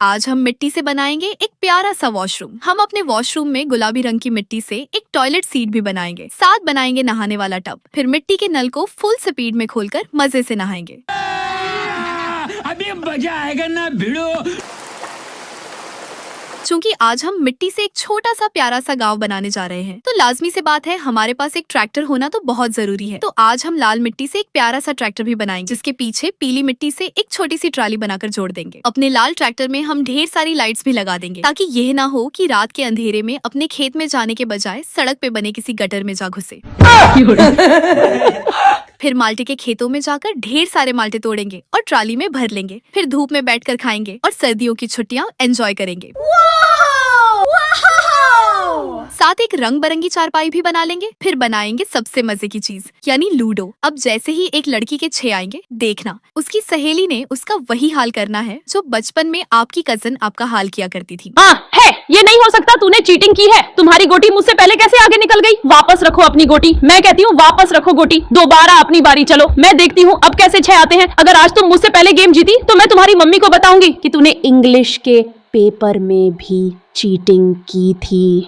आज हम मिट्टी से बनाएंगे एक प्यारा सा वॉशरूम। हम अपने वॉशरूम में गुलाबी रंग की मिट्टी से एक टॉयलेट सीट भी बनाएंगे, साथ बनाएंगे नहाने वाला टब। फिर मिट्टी के नल को फुल स्पीड में खोलकर मजे से नहाएंगे। अभी मजा आएगा ना भिड़ो। चूंकि आज हम मिट्टी से एक छोटा सा प्यारा सा गांव बनाने जा रहे हैं, तो लाजमी से बात है हमारे पास एक ट्रैक्टर होना तो बहुत जरूरी है। तो आज हम लाल मिट्टी से एक प्यारा सा ट्रैक्टर भी बनाएंगे, जिसके पीछे पीली मिट्टी से एक छोटी सी ट्राली बनाकर जोड़ देंगे। अपने लाल ट्रैक्टर में हम ढेर सारी लाइट्स भी लगा देंगे, ताकि यह ना हो कि रात के अंधेरे में अपने खेत में जाने के बजाय सड़क पे बने किसी गटर में जा घुसे। फिर माल्टे के खेतों में जाकर ढेर सारे माल्टे तोड़ेंगे और ट्राली में भर लेंगे। फिर धूप में बैठकर खाएंगे और सर्दियों की छुट्टियां एंजॉय करेंगे। साथ एक रंग बिरंगी चारपाई भी बना लेंगे। फिर बनाएंगे सबसे मजे की चीज, यानी लूडो। अब जैसे ही एक लड़की के 6 आएंगे, देखना उसकी सहेली ने उसका वही हाल करना है जो बचपन में आपकी कजन आपका हाल किया करती थी। हाँ है, ये नहीं हो सकता, तूने चीटिंग की है। तुम्हारी गोटी मुझसे पहले कैसे आगे निकल गई? वापस रखो अपनी गोटी, मैं कहती हूँ वापस रखो गोटी। दोबारा अपनी बारी, चलो मैं देखती हूँ अब कैसे 6 आते हैं। अगर आज तुम मुझसे पहले गेम जीती तो मैं तुम्हारी मम्मी को बताऊंगी कि तूने इंग्लिश के पेपर में भी चीटिंग की थी।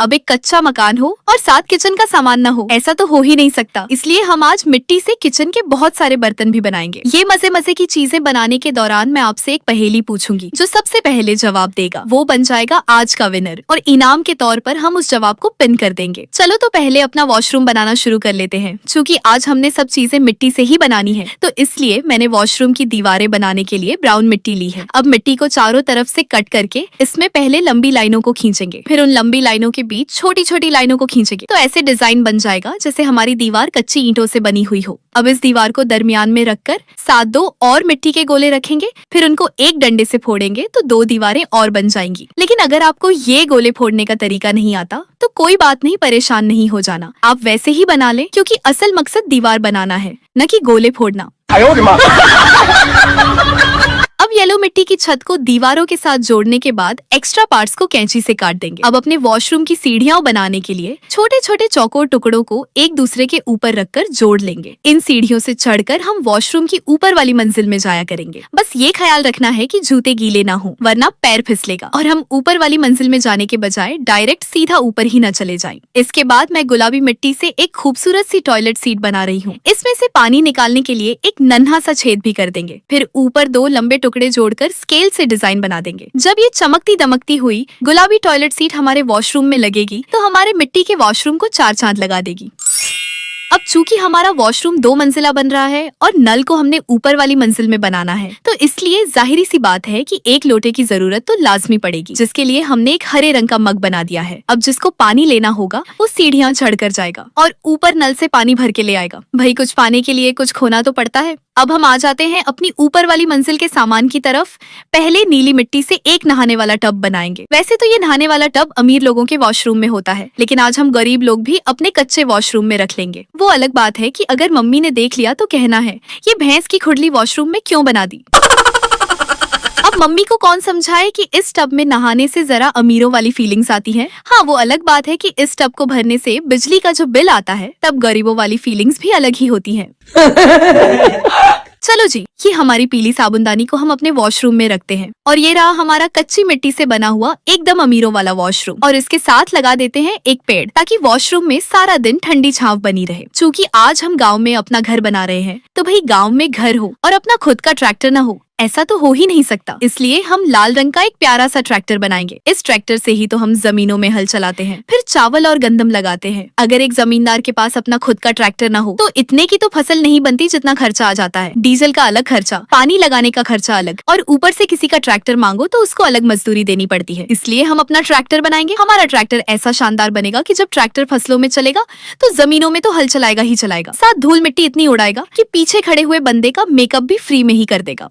अब एक कच्चा मकान हो और साथ किचन का सामान न हो, ऐसा तो हो ही नहीं सकता। इसलिए हम आज मिट्टी से किचन के बहुत सारे बर्तन भी बनाएंगे। ये मजे मजे की चीजें बनाने के दौरान मैं आपसे एक पहेली पूछूंगी। जो सबसे पहले जवाब देगा वो बन जाएगा आज का विनर, और इनाम के तौर पर हम उस जवाब को पिन कर देंगे। चलो तो पहले अपना वॉशरूम बनाना शुरू कर लेते हैं। चूँकि आज हमने सब चीजें मिट्टी से ही बनानी है, तो इसलिए मैंने वॉशरूम की दीवारें बनाने के लिए ब्राउन मिट्टी ली है। अब मिट्टी को चारों तरफ से कट करके इसमें पहले लंबी लाइनों को खींचेंगे, फिर उन लंबी लाइनों के बीच छोटी छोटी लाइनों को खींचेंगे। तो ऐसे डिजाइन बन जाएगा जैसे हमारी दीवार कच्ची ईंटों से बनी हुई हो। अब इस दीवार को दरमियान में रखकर साथ 2 और मिट्टी के गोले रखेंगे, फिर उनको एक डंडे से फोड़ेंगे तो 2 दीवारें और बन जाएंगी। लेकिन अगर आपको ये गोले फोड़ने का तरीका नहीं आता तो कोई बात नहीं, परेशान नहीं हो जाना। आप वैसे ही बना लें, क्योंकि असल मकसद दीवार बनाना है, न कि गोले फोड़ना। अब येलो मिट्टी की छत को दीवारों के साथ जोड़ने के बाद एक्स्ट्रा पार्ट्स को कैंची से काट देंगे। अब अपने वॉशरूम की सीढ़ियां बनाने के लिए छोटे छोटे चौकोर टुकड़ों को एक दूसरे के ऊपर रखकर जोड़ लेंगे। इन सीढ़ियों से चढ़कर हम वॉशरूम की ऊपर वाली मंजिल में जाया करेंगे। बस ये ख्याल रखना है कि जूते गीले ना हो, वरना पैर फिसलेगा और हम ऊपर वाली मंजिल में जाने के बजाय डायरेक्ट सीधा ऊपर ही न चले जाएं। इसके बाद मैं गुलाबी मिट्टी से एक खूबसूरत सी टॉयलेट सीट बना रही हूँ। इसमें से पानी निकालने के लिए एक नन्हा सा छेद भी कर देंगे। फिर ऊपर 2 लंबे टुकड़े जोड़कर स्केल से डिजाइन बना देंगे। जब ये चमकती दमकती हुई गुलाबी टॉयलेट सीट हमारे वॉशरूम में लगेगी तो हमारे मिट्टी के वॉशरूम को 4 चांद लगा देगी। अब चूंकि हमारा वॉशरूम 2 मंजिला बन रहा है और नल को हमने ऊपर वाली मंजिल में बनाना है, तो इसलिए जाहिरी सी बात है कि एक लोटे की जरूरत तो लाजमी पड़ेगी, जिसके लिए हमने एक हरे रंग का मग बना दिया है। अब जिसको पानी लेना होगा वो सीढ़ियां चढ़कर जाएगा और ऊपर नल से पानी भर के ले आएगा। भाई कुछ पाने के लिए कुछ खोना तो पड़ता है। अब हम आ जाते हैं अपनी ऊपर वाली मंजिल के सामान की तरफ। पहले नीली मिट्टी से एक नहाने वाला टब बनाएंगे। वैसे तो ये नहाने वाला टब अमीर लोगों के वॉशरूम में होता है, लेकिन आज हम गरीब लोग भी अपने कच्चे वॉशरूम में रख लेंगे। वो अलग बात है कि अगर मम्मी ने देख लिया तो कहना है ये भैंस की खुडली वॉशरूम में क्यों बना दी। अब मम्मी को कौन समझाए कि इस टब में नहाने से जरा अमीरों वाली फीलिंग्स आती हैं। हाँ, वो अलग बात है कि इस टब को भरने से बिजली का जो बिल आता है, तब गरीबों वाली फीलिंग्स भी अलग ही होती हैं। चलो जी, ये हमारी पीली साबुनदानी को हम अपने वॉशरूम में रखते हैं। और ये रहा हमारा कच्ची मिट्टी से बना हुआ एकदम अमीरों वाला वॉशरूम। और इसके साथ लगा देते हैं एक पेड़, ताकि वॉशरूम में सारा दिन ठंडी छांव बनी रहे। चूँकि आज हम गाँव में अपना घर बना रहे हैं, तो भाई गाँव में घर हो और अपना खुद का ट्रैक्टर न हो, ऐसा तो हो ही नहीं सकता। इसलिए हम लाल रंग का एक प्यारा सा ट्रैक्टर बनाएंगे। इस ट्रैक्टर से ही तो हम जमीनों में हल चलाते हैं, फिर चावल और गंदम लगाते हैं। अगर एक जमींदार के पास अपना खुद का ट्रैक्टर ना हो तो इतने की तो फसल नहीं बनती जितना खर्चा आ जाता है। डीजल का अलग खर्चा, पानी लगाने का खर्चा अलग, और ऊपर से किसी का ट्रैक्टर मांगो तो उसको अलग मजदूरी देनी पड़ती है। इसलिए हम अपना ट्रैक्टर बनाएंगे। हमारा ट्रैक्टर ऐसा शानदार बनेगा कि जब ट्रैक्टर फसलों में चलेगा तो जमीनों में तो हल चलाएगा ही चलाएगा, साथ धूल मिट्टी इतनी उड़ाएगा कि पीछे खड़े हुए बंदे का मेकअप भी फ्री में ही कर देगा।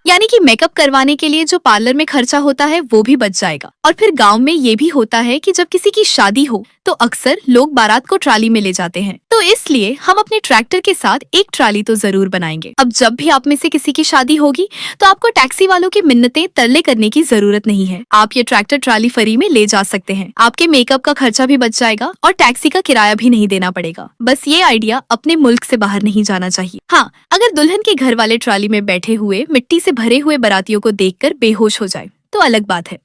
यानी कि मेकअप करवाने के लिए जो पार्लर में खर्चा होता है वो भी बच जाएगा। और फिर गांव में ये भी होता है कि जब किसी की शादी हो तो अक्सर लोग बारात को ट्राली में ले जाते हैं, तो तो इसलिए हम अपने ट्रैक्टर के साथ एक ट्राली तो जरूर बनाएंगे। अब जब भी आप में से किसी की शादी होगी तो आपको टैक्सी वालों की मिन्नतें तरले करने की जरूरत नहीं है। आप ये ट्रैक्टर ट्राली फ्री में ले जा सकते हैं। आपके मेकअप का खर्चा भी बच जाएगा और टैक्सी का किराया भी नहीं देना पड़ेगा। बस ये आइडिया अपने मुल्क से बाहर नहीं जाना चाहिए। हाँ, अगर दुल्हन के घर वाले ट्राली में बैठे हुए मिट्टी से भरे हुए बारातियों को देखकर बेहोश हो जाए तो अलग बात है।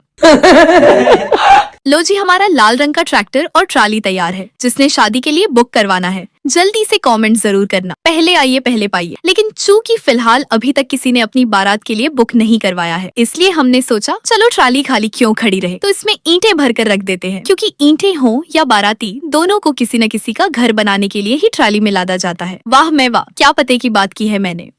लो जी, हमारा लाल रंग का ट्रैक्टर और ट्राली तैयार है। जिसने शादी के लिए बुक करवाना है जल्दी से कमेंट जरूर करना, पहले आइए पहले पाइए। लेकिन चूंकि फिलहाल अभी तक किसी ने अपनी बारात के लिए बुक नहीं करवाया है, इसलिए हमने सोचा चलो ट्राली खाली क्यों खड़ी रहे, तो इसमें ईंटें भर कर रख देते हैं। क्योंकि ईंटें हो या बाराती, दोनों को किसी न किसी का घर बनाने के लिए ही ट्राली में लादा जाता है। वाह मैं वाह, क्या पते की बात की है मैंने।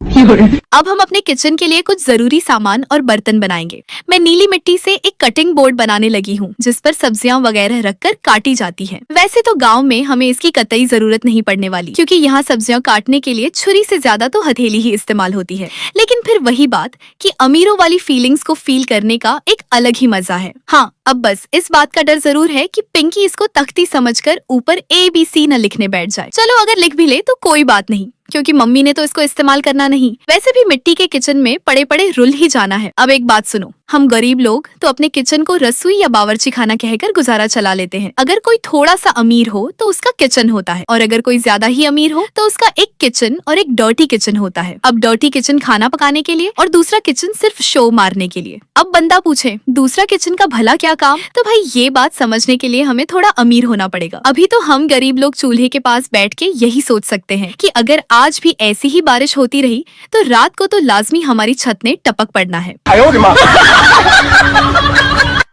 अब हम अपने किचन के लिए कुछ जरूरी सामान और बर्तन बनाएंगे। मैं नीली मिट्टी से एक कटिंग बोर्ड बनाने लगी हूँ जिस पर सब्जियां वगैरह रखकर काटी जाती है। वैसे तो गांव में हमें इसकी कतई जरूरत नहीं पड़ने वाली, क्योंकि यहाँ सब्जियां काटने के लिए छुरी से ज्यादा तो हथेली ही इस्तेमाल होती है। लेकिन फिर वही बात कि अमीरों वाली फीलिंग्स को फील करने का एक अलग ही मजा है। हाँ, अब बस इस बात का डर जरूर है कि पिंकी इसको तख्ती समझकर ऊपर ABC न लिखने बैठ जाए। चलो अगर लिख भी ले तो कोई बात नहीं, क्योंकि मम्मी ने तो इसको इस्तेमाल करना नहीं। वैसे भी मिट्टी के किचन में पड़े पड़े रुल ही जाना है। अब एक बात सुनो, हम गरीब लोग तो अपने किचन को रसोई या बावर्ची खाना कहकर गुजारा चला लेते हैं। अगर कोई थोड़ा सा अमीर हो तो उसका किचन होता है, और अगर कोई ज्यादा ही अमीर हो तो उसका एक किचन और एक डर्टी किचन होता है। अब डर्टी किचन खाना पकाने के लिए और दूसरा किचन सिर्फ शो मारने के लिए। अब बंदा पूछे दूसरा किचन का भला क्या काम, तो भाई ये बात समझने के लिए हमें थोड़ा अमीर होना पड़ेगा। अभी तो हम गरीब लोग चूल्हे के पास बैठ के यही सोच सकते हैं कि अगर आज भी ऐसी ही बारिश होती रही तो रात को तो लाजमी हमारी छत ने टपक पड़ना है।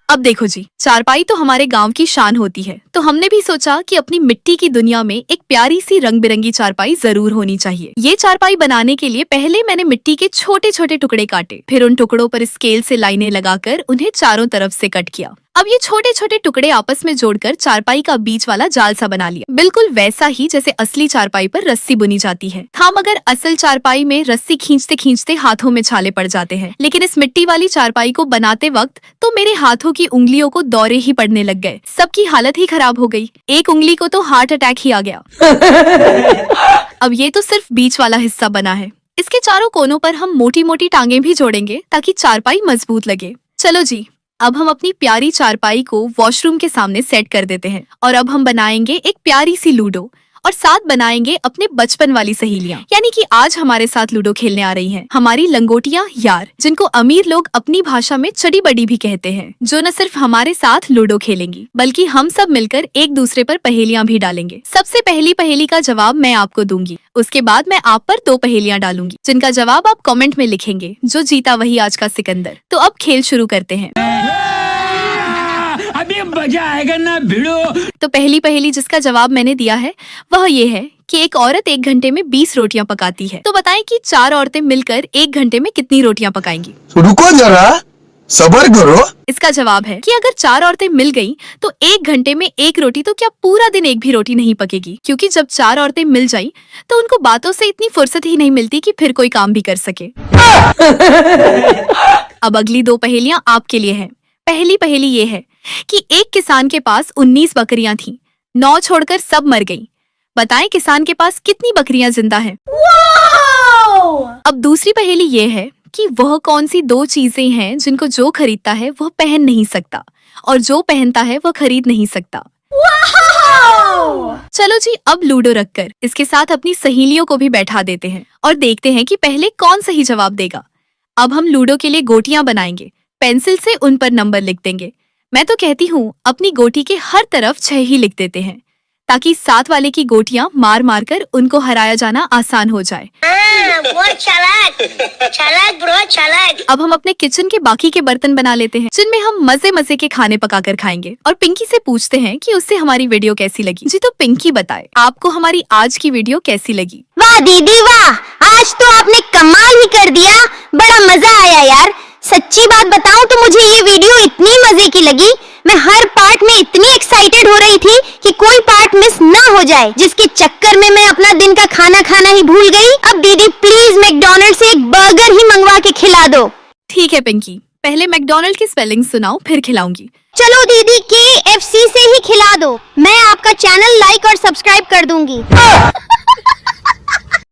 अब देखो जी, चारपाई तो हमारे गांव की शान होती है, तो हमने भी सोचा कि अपनी मिट्टी की दुनिया में एक प्यारी सी रंग बिरंगी चारपाई जरूर होनी चाहिए। ये चारपाई बनाने के लिए पहले मैंने मिट्टी के छोटे छोटे टुकड़े काटे, फिर उन टुकड़ों पर स्केल से लाइनें लगाकर उन्हें चारों तरफ से कट किया। अब ये छोटे छोटे टुकड़े आपस में जोड़कर चारपाई का बीच वाला जाल सा बना लिया, बिल्कुल वैसा ही जैसे असली चारपाई पर रस्सी बुनी जाती है। था मगर असल चारपाई में रस्सी खींचते खींचते हाथों में छाले पड़ जाते हैं, लेकिन इस मिट्टी वाली चारपाई को बनाते वक्त तो मेरे हाथों की उंगलियों को दौरे ही पड़ने लग गए। सबकी हालत ही खराब हो गई, एक उंगली को तो हार्ट अटैक ही आ गया। अब ये तो सिर्फ बीच वाला हिस्सा बना है, इसके चारों कोनों पर हम मोटी मोटी टांगे भी जोड़ेंगे ताकि चारपाई मजबूत लगे। चलो जी, अब हम अपनी प्यारी चारपाई को वॉशरूम के सामने सेट कर देते हैं, और अब हम बनाएंगे एक प्यारी सी लूडो, और साथ बनाएंगे अपने बचपन वाली सहेलियां, यानी कि आज हमारे साथ लूडो खेलने आ रही हैं हमारी लंगोटियां यार, जिनको अमीर लोग अपनी भाषा में चड़ी बड़ी भी कहते हैं, जो न सिर्फ हमारे साथ लूडो खेलेंगी बल्कि हम सब मिलकर एक दूसरे पर पहेलियां भी डालेंगे। सबसे पहली पहेली का जवाब मैं आपको दूंगी, उसके बाद मैं आप पर 2 पहेलियां डालूंगी जिनका जवाब आप कमेंट में लिखेंगे। जो जीता वही आज का सिकंदर। तो अब खेल शुरू करते हैं। अभी मजा आएगा ना भिड़ो। तो पहली पहेली जिसका जवाब मैंने दिया है वह ये है कि एक औरत 1 घंटे में 20 रोटियां पकाती है, तो बताएं कि 4 औरतें मिलकर 1 घंटे में कितनी रोटियां पकाएंगी। रुको जरा, सब्र करो। इसका जवाब है कि अगर 4 औरतें मिल गईं, तो 1 घंटे में 1 रोटी, तो क्या पूरा दिन एक भी रोटी नहीं पकेगी? क्योंकि जब 4 औरतें मिल जाईं, तो उनको बातों से इतनी फुर्सत ही नहीं मिलती कि फिर कोई काम भी कर सके। अब अगली 2 पहेलियां आपके लिए हैं। पहली पहेली ये है कि एक किसान के पास 19 बकरियां थीं, 9 छोड़कर सब मर गईं। बताएं किसान के पास कितनी बकरियां जिंदा हैं? अब दूसरी पहेली ये है कि वह कौन सी 2 चीजें हैं जिनको जो खरीदता है वह पहन नहीं सकता, और जो पहनता है वह खरीद नहीं सकता। चलो जी, अब लूडो रखकर इसके साथ अपनी सहेलियों को भी बैठा देते हैं और देखते हैं कि पहले कौन सही जवाब देगा। अब हम लूडो के लिए गोटियां बनाएंगे, पेंसिल से उन पर नंबर लिख देंगे। मैं तो कहती हूँ अपनी गोटी के हर तरफ 6 ही लिख देते हैं, ताकि साथ वाले की गोटियां मार मार कर उनको हराया जाना आसान हो जाए। बहुत चालाक ब्रो, चालाक। अब हम अपने किचन के बाकी के बर्तन बना लेते हैं, जिनमें हम मजे मजे के खाने पकाकर खाएंगे, और पिंकी से पूछते हैं कि उससे हमारी वीडियो कैसी लगी। जी तो पिंकी बताए, आपको हमारी आज की वीडियो कैसी लगी? वाह दीदी वाह, आज तो आपने कमाल ही कर दिया, बड़ा मजा आया यार। सच्ची बात बताऊं तो मुझे ये वीडियो इतनी मजे की लगी, मैं हर पार्ट में इतनी एक्साइटेड हो रही थी कि कोई पार्ट मिस ना हो जाए, जिसके चक्कर में मैं अपना दिन का खाना खाना ही भूल गई। अब दीदी प्लीज मैकडॉनल्ड से एक बर्गर ही मंगवा के खिला दो। ठीक है पिंकी, पहले मैकडॉनल्ड की स्पेलिंग सुनाओ, फिर खिलाऊंगी। चलो दीदी KFC से ही खिला दो, मैं आपका चैनल लाइक और सब्सक्राइब कर दूंगी।